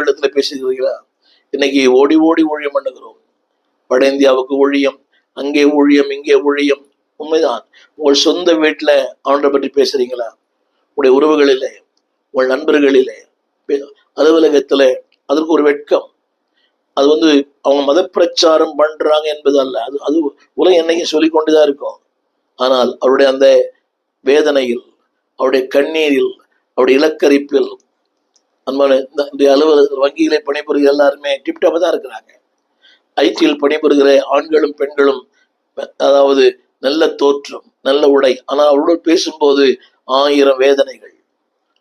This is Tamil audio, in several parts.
உறவுகளிடத்துல பேசுகிறீர்களா? இன்னைக்கு ஓடி ஓடி ஊழியம் பண்ணுகிறோம். வட இந்தியாவுக்கு ஊழியம், அங்கே ஊழியம், இங்கே ஊழியம். உண்மைதான். உங்கள் சொந்த வீட்டுல அவனை பற்றி பேசுறீங்களா? உங்களுடைய உறவுகளிலே, உங்கள் நண்பர்களிலே, அலுவலகத்துல அதற்கு ஒரு வெட்கம். அது அவங்க மத பிரச்சாரம் பண்றாங்க என்பது அல்ல. அது அது உலகம் என்னைக்கும் சொல்லிக் கொண்டுதான் இருக்கும். ஆனால் அவருடைய அந்த வேதனையில், அவருடைய கண்ணீரில், அவருடைய இலக்கரிப்பில், அன்பான இந்த அலுவலக வங்கியிலே பணிபுரிகிற எல்லாருமே டிப்டாப்பா தான் இருக்கிறாங்க. ஐடியில் பணிபுரிகிற ஆண்களும் பெண்களும், அதாவது நல்ல தோற்றம், நல்ல உடை. ஆனால் அவரோடு பேசும்போது 1000 வேதனைகள்,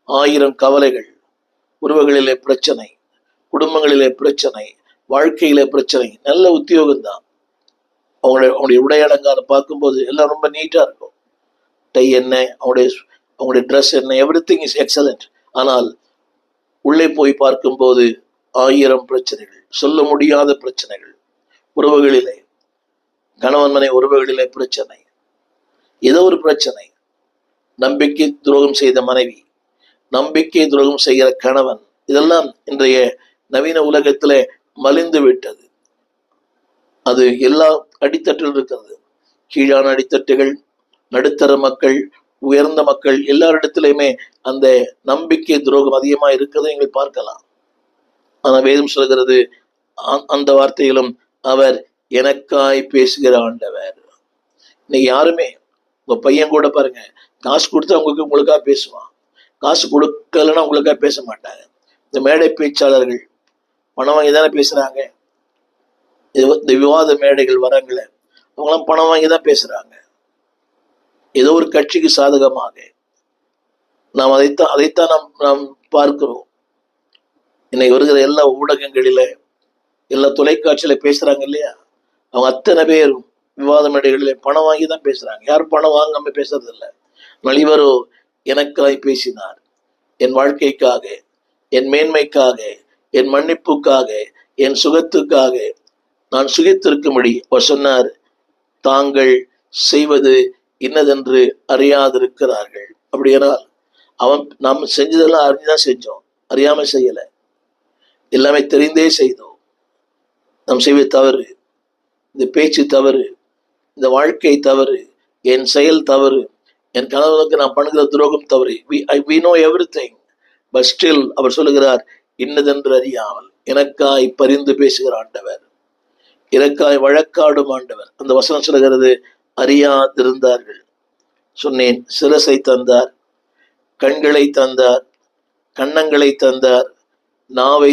1000 கவலைகள், உறவுகளிலே பிரச்சனை, குடும்பங்களிலே பிரச்சனை, வாழ்க்கையிலே பிரச்சனை. நல்ல உத்தியோகம் தான். அவங்களுடைய உடை அலங்காரம் பார்க்கும்போது எல்லாம் ரொம்ப நீட்டா இருக்கும். டை என்ன, அவங்களுடைய ட்ரெஸ் என்ன, எவ்ரிதிங் இஸ் எக்ஸலண்ட். ஆனால் உள்ளே போய் பார்க்கும்போது 1000 பிரச்சனைகள், சொல்ல முடியாத பிரச்சனைகள். உறவுகளிலே, கணவன் மனை உறவுகளிலே பிரச்சனை, ஏதோ ஒரு பிரச்சனை. நம்பிக்கை துரோகம் செய்த மனைவி, நம்பிக்கை துரோகம் செய்கிற கணவன், இதெல்லாம் இன்றைய நவீன உலகத்துல மலிந்து விட்டது. அது எல்லா அடித்தட்டில் இருக்கிறது. கீழான அடித்தட்டுகள், நடுத்தர மக்கள், உயர்ந்த மக்கள், எல்லாரிடத்திலுமே அந்த நம்பிக்கை துரோகம் அதிகமா இருக்கிறதை நீங்கள் பார்க்கலாம். ஆனா வேதம் சொல்கிறது, அந்த வார்த்தையிலும் அவர் எனக்காய் பேசுகிற ஆண்டவர். இன்னைக்கு யாருமே, உங்க பையன் கூட பாருங்க, காசு கொடுத்தா உங்களுக்காக பேசுவான், காசு கொடுக்கலன்னா உங்களுக்காக பேச மாட்டாங்க. இந்த மேடை பேச்சாளர்கள் பணம் வாங்கி தானே பேசுறாங்க. இந்த விவாத மேடைகள் வராங்களே, அவங்களாம் பணம் வாங்கி தான் பேசுறாங்க. ஏதோ ஒரு கட்சிக்கு சாதகமாக நாம் அதைத்தான் நாம் பார்க்கிறோம். இன்னைக்கு வருகிற எல்லா ஊடகங்களில, எல்லா தொலைக்காட்சியில பேசுறாங்க இல்லையா, அவங்க அத்தனை பேரும் விவாத மேடைகளிலே பணம் வாங்கி தான் பேசுறாங்க. யாரும் பணம் வாங்காம பேசுறது இல்லை. நலிவரோ எனக்காய் பேசினார், என் வாழ்க்கைக்காக, என் மேன்மைக்காக, என் மன்னிப்புக்காக, என் சுகத்துக்காக நான் சுகித்திருக்கும்படி அவர் சொன்னார். தாங்கள் செய்வது இன்னதென்று அறியாதிருக்கிறார்கள். அப்படியானால் நாம் செஞ்சதெல்லாம் அறிஞ்சுதான் செஞ்சோம், அறியாம செய்யல. எல்லாமே தெரிந்தே செய்தோம். நாம் செய்வது தவறு, இந்த பேச்சு தவறு, இந்த வாழ்க்கை தவறு, என் செயல் தவறு, என் கணவனுக்கு நான் பண்ணுகிற துரோகம் தவறு. we know everything, but still அவர் சொல்லுகிறார், இன்னதென்று அறியாமல் எனக்காய் பரிந்து பேசுகிற ஆண்டவர், எனக்காய் வழக்காடும் ஆண்டவர். அந்த வசனம் சொல்லுகிறது, அறியாதிருந்தார்கள். சொன்னேன், சிரசை தந்தார், கண்களை தந்தார், கன்னங்களை தந்தார், நாவை